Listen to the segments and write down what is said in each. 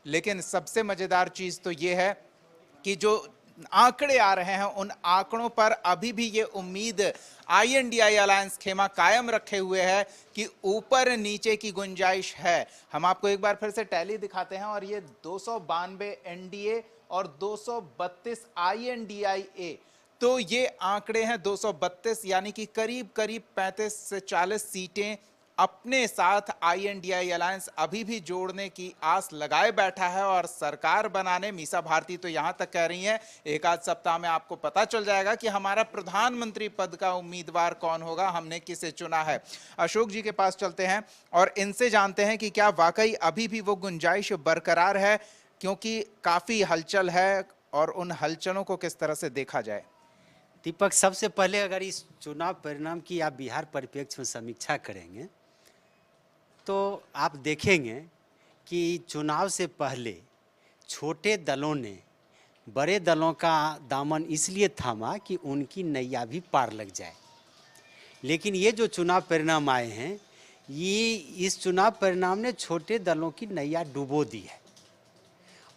लेकिन सबसे मजेदार चीज तो ये है कि जो आंकड़े आ रहे हैं उन आंकड़ों पर अभी भी ये उम्मीद INDI अलायंस खेमा कायम रखे हुए है कि ऊपर नीचे की गुंजाइश है। हम आपको एक बार फिर से टैली दिखाते हैं और ये 292 NDA और 232 INDIA, तो ये आंकड़े हैं 232, यानी कि करीब करीब 35 से 40 सीटें अपने साथ INDI अलायंस अभी भी जोड़ने की आस लगाए बैठा है। और सरकार बनाने, मीसा भारती तो यहां तक कह रही हैं एक आध सप्ताह में आपको पता चल जाएगा कि हमारा प्रधानमंत्री पद का उम्मीदवार कौन होगा, हमने किसे चुना है। अशोक जी के पास चलते हैं और इनसे जानते हैं कि क्या वाकई अभी भी वो गुंजाइश बरकरार है, क्योंकि काफी हलचल है और उन हलचलों को किस तरह से देखा जाए। दीपक, सबसे पहले अगर इस चुनाव परिणाम की आप बिहार परिप्रेक्ष्य में समीक्षा करेंगे तो आप देखेंगे कि चुनाव से पहले छोटे दलों ने बड़े दलों का दामन इसलिए थामा कि उनकी नैया भी पार लग जाए। लेकिन ये जो चुनाव परिणाम आए हैं, ये इस चुनाव परिणाम ने छोटे दलों की नैया डुबो दी है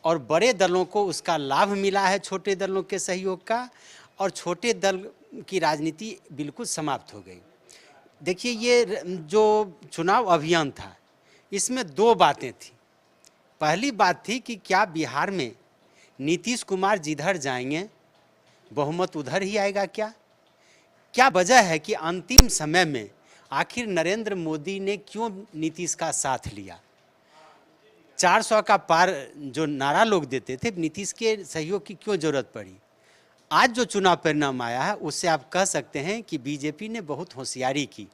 और बड़े दलों को उसका लाभ मिला है, छोटे दलों के सहयोग का, और छोटे दल की राजनीति बिल्कुल समाप्त हो गई। देखिए, ये जो चुनाव अभियान था इसमें दो बातें थी। पहली बात थी कि क्या बिहार में नीतीश कुमार जिधर जाएंगे बहुमत उधर ही आएगा। क्या वजह है कि अंतिम समय में आखिर नरेंद्र मोदी ने क्यों नीतीश का साथ लिया। 400 का पार जो नारा लोग देते थे, नीतीश के सहयोग की क्यों जरूरत पड़ी। आज जो चुनाव परिणाम आया है उससे आप कह सकते हैं कि बीजेपी ने बहुत होशियारी की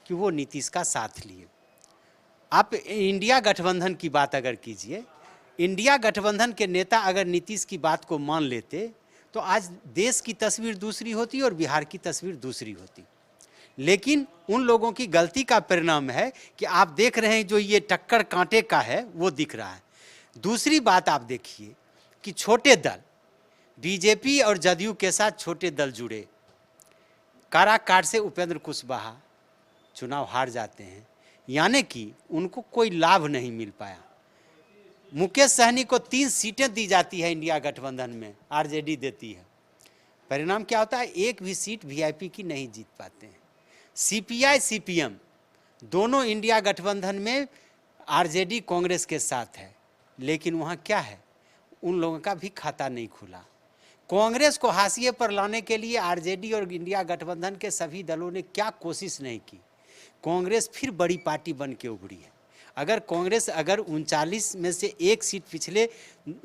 कि वो नीतीश का साथ लिए। आप इंडिया गठबंधन की बात अगर कीजिए, इंडिया गठबंधन के नेता अगर नीतीश की बात को मान लेते तो आज देश की तस्वीर दूसरी होती और बिहार की तस्वीर दूसरी होती। लेकिन उन लोगों की गलती का परिणाम है कि आप देख रहे हैं जो ये टक्कर कांटे का है वो दिख रहा है। दूसरी बात आप देखिए कि छोटे दल, बीजेपी और जदयू के साथ छोटे दल जुड़े, काराकाट से उपेंद्र कुशवाहा चुनाव हार जाते हैं, यानी कि उनको कोई लाभ नहीं मिल पाया। मुकेश सहनी को 3 सीटें दी जाती है इंडिया गठबंधन में, आरजेडी देती है। परिणाम क्या होता है, एक भी सीट वीआईपी की नहीं जीत पाते हैं। सीपीआई सीपीएम दोनों इंडिया गठबंधन में आरजेडी कांग्रेस के साथ है, लेकिन वहाँ क्या है, उन लोगों का भी खाता नहीं खुला। कांग्रेस को हाशिए पर लाने के लिए आरजेडी और इंडिया गठबंधन के सभी दलों ने क्या कोशिश नहीं की। कांग्रेस फिर बड़ी पार्टी बन के उभरी है। अगर कांग्रेस 39 में से एक सीट पिछले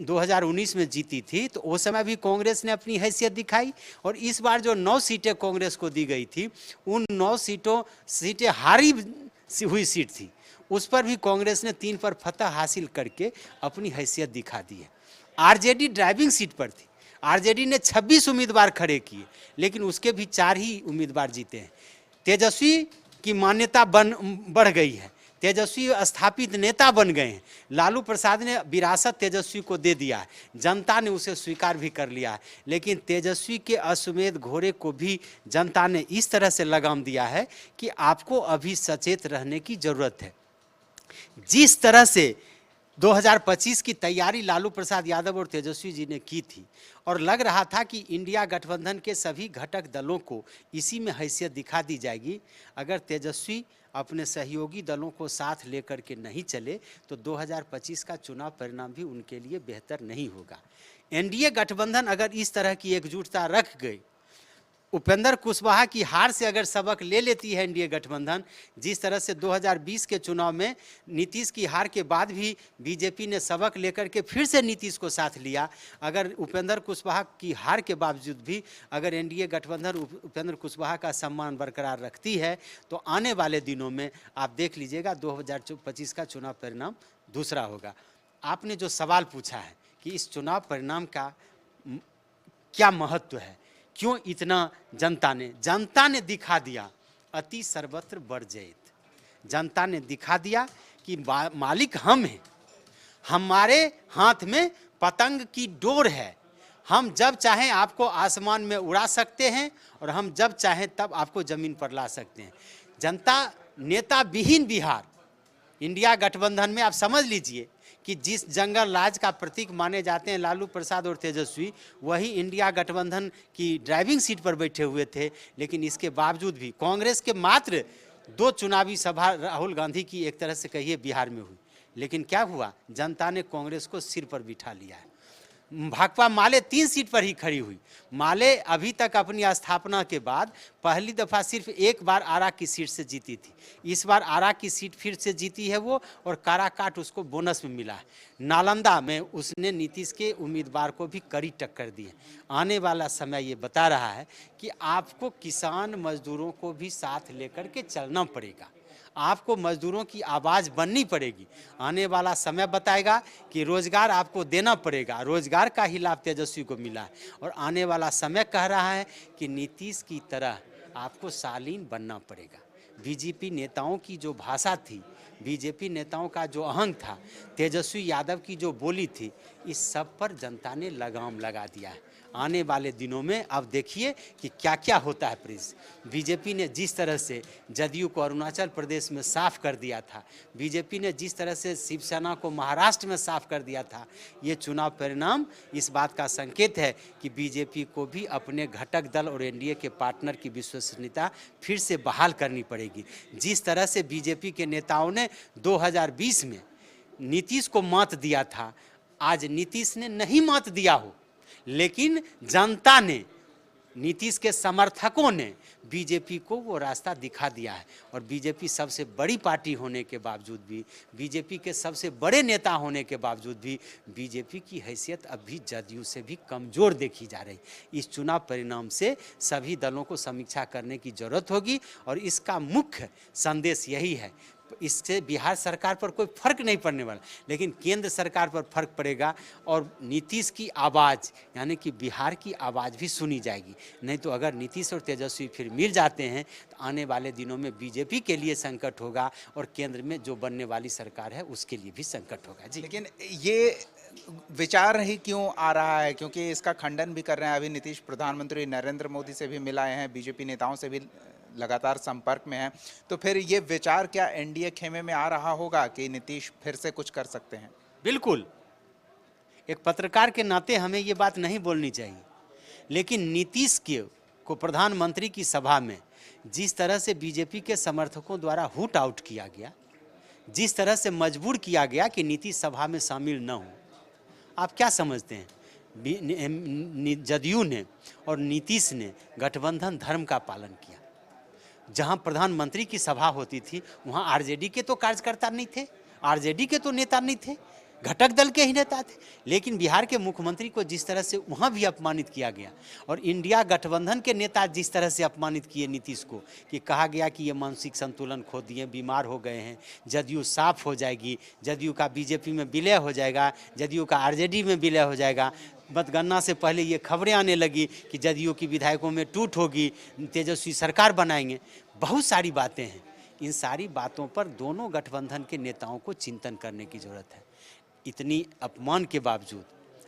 2019 में जीती थी तो उस समय भी कांग्रेस ने अपनी हैसियत दिखाई, और इस बार जो 9 सीटें कांग्रेस को दी गई थी उन 9 सीटें हारी हुई सीट थी, उस पर भी कांग्रेस ने 3 पर फतह हासिल करके अपनी हैसियत दिखा दी है। आरजेडी ड्राइविंग सीट पर थी, आरजेडी ने 26 उम्मीदवार खड़े किए, लेकिन उसके भी 4 ही उम्मीदवार जीते हैं। तेजस्वी की मान्यता बढ़ गई है, तेजस्वी स्थापित नेता बन गए हैं। लालू प्रसाद ने विरासत तेजस्वी को दे दिया है, जनता ने उसे स्वीकार भी कर लिया है। लेकिन तेजस्वी के अश्वमेध घोड़े को भी जनता ने इस तरह से लगाम दिया है कि आपको अभी सचेत रहने की जरूरत है। जिस तरह से 2025 की तैयारी लालू प्रसाद यादव और तेजस्वी जी ने की थी, और लग रहा था कि इंडिया गठबंधन के सभी घटक दलों को इसी में हैसियत दिखा दी जाएगी, अगर तेजस्वी अपने सहयोगी दलों को साथ लेकर के नहीं चले तो 2025 का चुनाव परिणाम भी उनके लिए बेहतर नहीं होगा। एनडीए गठबंधन अगर इस तरह की एकजुटता रख गई, उपेंद्र कुशवाहा की हार से अगर सबक ले लेती है एनडीए गठबंधन, जिस तरह से 2020 के चुनाव में नीतीश की हार के बाद भी बीजेपी ने सबक लेकर के फिर से नीतीश को साथ लिया, अगर उपेंद्र कुशवाहा की हार के बावजूद भी अगर एनडीए गठबंधन उपेंद्र कुशवाहा का सम्मान बरकरार रखती है तो आने वाले दिनों में आप देख लीजिएगा 2025 का चुनाव परिणाम दूसरा होगा। आपने जो सवाल पूछा है कि इस चुनाव परिणाम का क्या महत्व है, क्यों इतना जनता ने दिखा दिया, अति सर्वत्र वर्जयित। जनता ने दिखा दिया कि मालिक हम हैं, हमारे हाथ में पतंग की डोर है, हम जब चाहें आपको आसमान में उड़ा सकते हैं और हम जब चाहें तब आपको जमीन पर ला सकते हैं। जनता नेता विहीन बिहार, इंडिया गठबंधन में आप समझ लीजिए कि कि जिस जंगल राज का प्रतीक माने जाते हैं लालू प्रसाद और तेजस्वी, वही इंडिया गठबंधन की ड्राइविंग सीट पर बैठे हुए थे। लेकिन इसके बावजूद भी कांग्रेस के मात्र 2 चुनावी सभा राहुल गांधी की एक तरह से कहिए बिहार में हुई, लेकिन क्या हुआ, जनता ने कांग्रेस को सिर पर बिठा लिया है। भाकपा माले 3 सीट पर ही खड़ी हुई। माले अभी तक अपनी स्थापना के बाद पहली दफ़ा सिर्फ एक बार आरा की सीट से जीती थी। इस बार आरा की सीट फिर से जीती है वो, और काराकाट उसको बोनस में मिला है। नालंदा में उसने नीतीश के उम्मीदवार को भी कड़ी टक्कर दी है। आने वाला समय ये बता रहा है कि आपको किसान मजदूरों को भी साथ लेकर के चलना पड़ेगा, आपको मजदूरों की आवाज़ बननी पड़ेगी। आने वाला समय बताएगा कि रोजगार आपको देना पड़ेगा। रोजगार का ही लाभ तेजस्वी को मिला है, और आने वाला समय कह रहा है कि नीतीश की तरह आपको शालीन बनना पड़ेगा। बीजेपी नेताओं की जो भाषा थी, बीजेपी नेताओं का जो अहंग था, तेजस्वी यादव की जो बोली थी, इस सब पर जनता ने लगाम लगा दिया है। आने वाले दिनों में अब देखिए कि क्या क्या होता है। प्लीज, बीजेपी ने जिस तरह से जदयू को अरुणाचल प्रदेश में साफ कर दिया था, बीजेपी ने जिस तरह से शिवसेना को महाराष्ट्र में साफ कर दिया था, ये चुनाव परिणाम इस बात का संकेत है कि बीजेपी को भी अपने घटक दल और एनडीए के पार्टनर की विश्वसनीयता फिर से बहाल करनी पड़ेगी। जिस तरह से बीजेपी के नेताओं ने 2020 में नीतीश को मत दिया था, आज नीतीश ने नहीं मत दिया हो, लेकिन जनता ने, नीतीश के समर्थकों ने बीजेपी को वो रास्ता दिखा दिया है। और बीजेपी सबसे बड़ी पार्टी होने के बावजूद भी, बीजेपी के सबसे बड़े नेता होने के बावजूद भी, बीजेपी की हैसियत अब भी जदयू से भी कमज़ोर देखी जा रही। इस चुनाव परिणाम से सभी दलों को समीक्षा करने की ज़रूरत होगी, और इसका मुख्य संदेश यही है, इससे बिहार सरकार पर कोई फर्क नहीं पड़ने वाला, लेकिन केंद्र सरकार पर फर्क पड़ेगा, और नीतीश की आवाज़ यानी कि बिहार की आवाज़ भी सुनी जाएगी। नहीं तो अगर नीतीश और तेजस्वी फिर मिल जाते हैं तो आने वाले दिनों में बीजेपी के लिए संकट होगा, और केंद्र में जो बनने वाली सरकार है उसके लिए भी संकट होगा। जी, लेकिन ये विचार ही क्यों आ रहा है, क्योंकि इसका खंडन भी कर रहे हैं। अभी नीतीश प्रधानमंत्री नरेंद्र मोदी से भी मिलाए हैं, बीजेपी नेताओं से भी लगातार संपर्क में है, तो फिर ये विचार क्या एनडीए खेमे में आ रहा होगा कि नीतीश फिर से कुछ कर सकते हैं? बिल्कुल, एक पत्रकार के नाते हमें ये बात नहीं बोलनी चाहिए, लेकिन नीतीश को प्रधानमंत्री की सभा में जिस तरह से बीजेपी के समर्थकों द्वारा हुट आउट किया गया, जिस तरह से मजबूर किया गया कि नीतीश सभा में शामिल न हो, आप क्या समझते हैं? जदयू ने और नीतीश ने गठबंधन धर्म का पालन किया। जहां प्रधानमंत्री की सभा होती थी वहां आरजेडी के तो कार्यकर्ता नहीं थे, आरजेडी के तो नेता नहीं थे, घटक दल के ही नेता थे। लेकिन बिहार के मुख्यमंत्री को जिस तरह से वहां भी अपमानित किया गया, और इंडिया गठबंधन के नेता जिस तरह से अपमानित किए नीतीश को, कि कहा गया कि ये मानसिक संतुलन खो दिए, बीमार हो गए हैं, जदयू साफ हो जाएगी, जदयू का बीजेपी में विलय हो जाएगा, जदयू का आरजेडी में विलय हो जाएगा। मतगणना से पहले ये खबरें आने लगी कि जदयू की विधायकों में टूट होगी, तेजस्वी सरकार बनाएंगे। बहुत सारी बातें हैं, इन सारी बातों पर दोनों गठबंधन के नेताओं को चिंतन करने की ज़रूरत है। इतनी अपमान के बावजूद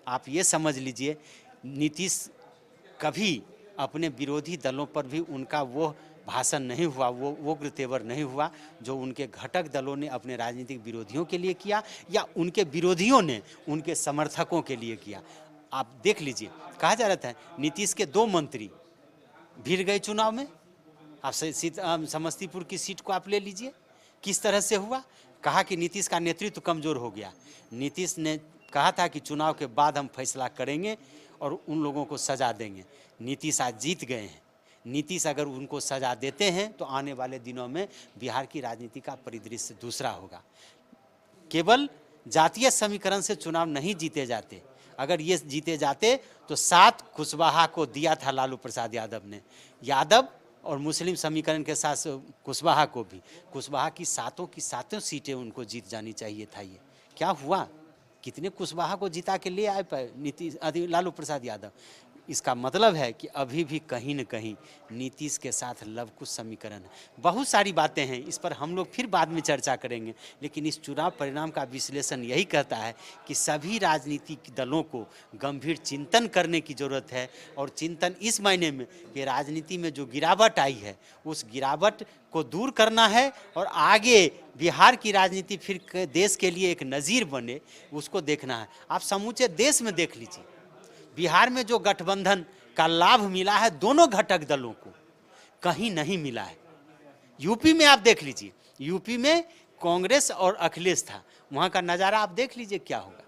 आप ये समझ लीजिए, नीतीश कभी अपने विरोधी दलों पर भी उनका वो भाषण नहीं हुआ, वो उग्र तेवर नहीं हुआ जो उनके घटक दलों ने अपने राजनीतिक विरोधियों के लिए किया, या उनके विरोधियों ने उनके समर्थकों के लिए किया। आप देख लीजिए, कहा जा रहा था नीतीश के 2 मंत्री भिड़ गए चुनाव में। आप समस्तीपुर की सीट को आप ले लीजिए, किस तरह से हुआ। कहा कि नीतीश का नेतृत्व कमज़ोर हो गया। नीतीश ने कहा था कि चुनाव के बाद हम फैसला करेंगे और उन लोगों को सज़ा देंगे। नीतीश आज जीत गए हैं। नीतीश अगर उनको सज़ा देते हैं तो आने वाले दिनों में बिहार की राजनीति का परिदृश्य दूसरा होगा। केवल जातीय समीकरण से चुनाव नहीं जीते जाते। अगर ये जीते जाते तो 7 कुशवाहा को दिया था लालू प्रसाद यादव ने, यादव और मुस्लिम समीकरण के साथ कुशवाहा को भी, कुशवाहा की 7 की 7 सीटें उनको जीत जानी चाहिए था। ये क्या हुआ? कितने कुशवाहा को जिता के ले आए नीतीश लालू प्रसाद यादव। इसका मतलब है कि अभी भी कहीं न कहीं नीतीश के साथ लवकुश समीकरण है। बहुत सारी बातें हैं, इस पर हम लोग फिर बाद में चर्चा करेंगे, लेकिन इस चुनाव परिणाम का विश्लेषण यही कहता है कि सभी राजनीतिक दलों को गंभीर चिंतन करने की ज़रूरत है। और चिंतन इस मायने में कि राजनीति में जो गिरावट आई है उस गिरावट को दूर करना है और आगे बिहार की राजनीति फिर देश के लिए एक नज़ीर बने, उसको देखना है। आप समूचे देश में देख लीजिए, बिहार में जो गठबंधन का लाभ मिला है दोनों घटक दलों को, कहीं नहीं मिला है। यूपी में आप देख लीजिए, यूपी में कांग्रेस और अखिलेश था, वहाँ का नज़ारा आप देख लीजिए क्या होगा,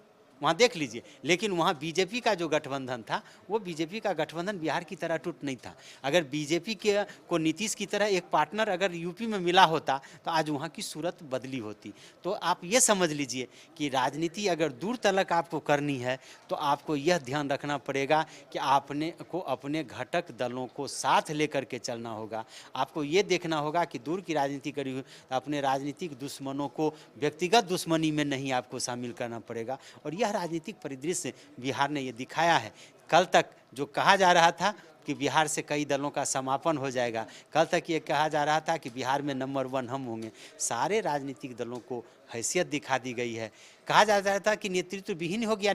वहाँ देख लीजिए। लेकिन वहाँ बीजेपी का जो गठबंधन था वो बीजेपी का गठबंधन बिहार की तरह टूट नहीं था। अगर बीजेपी के को नीतीश की तरह एक पार्टनर अगर यूपी में मिला होता तो आज वहाँ की सूरत बदली होती। तो आप ये समझ लीजिए कि राजनीति अगर दूर तलक आपको करनी है तो आपको यह ध्यान रखना पड़ेगा कि आपने को अपने घटक दलों को साथ लेकर के चलना होगा। आपको ये देखना होगा कि दूर की राजनीति करी हुई अपने राजनीतिक दुश्मनों को व्यक्तिगत दुश्मनी में नहीं आपको शामिल करना पड़ेगा। और यह राजनीतिक परिदृश्य बिहार ने ये दिखाया है। कल तक जो कहा जा रहा था कि बिहार से कई दलों का समापन हो जाएगा, कल तक ये कहा जा रहा था कि बिहार में नंबर 1 हम होंगे, सारे राजनीतिक दलों को हैसियत दिखा दी गई है। कहा जा रहा था कि नेतृत्व विहीन हो गया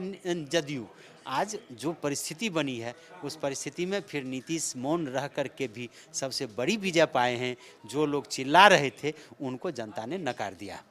जदयू। आज जो परिस्थिति बनी है उस परिस्थिति में फिर नीतीश मौन रह कर के भी सबसे बड़ी विजय पाए हैं। जो लोग चिल्ला रहे थे उनको जनता ने नकार दिया।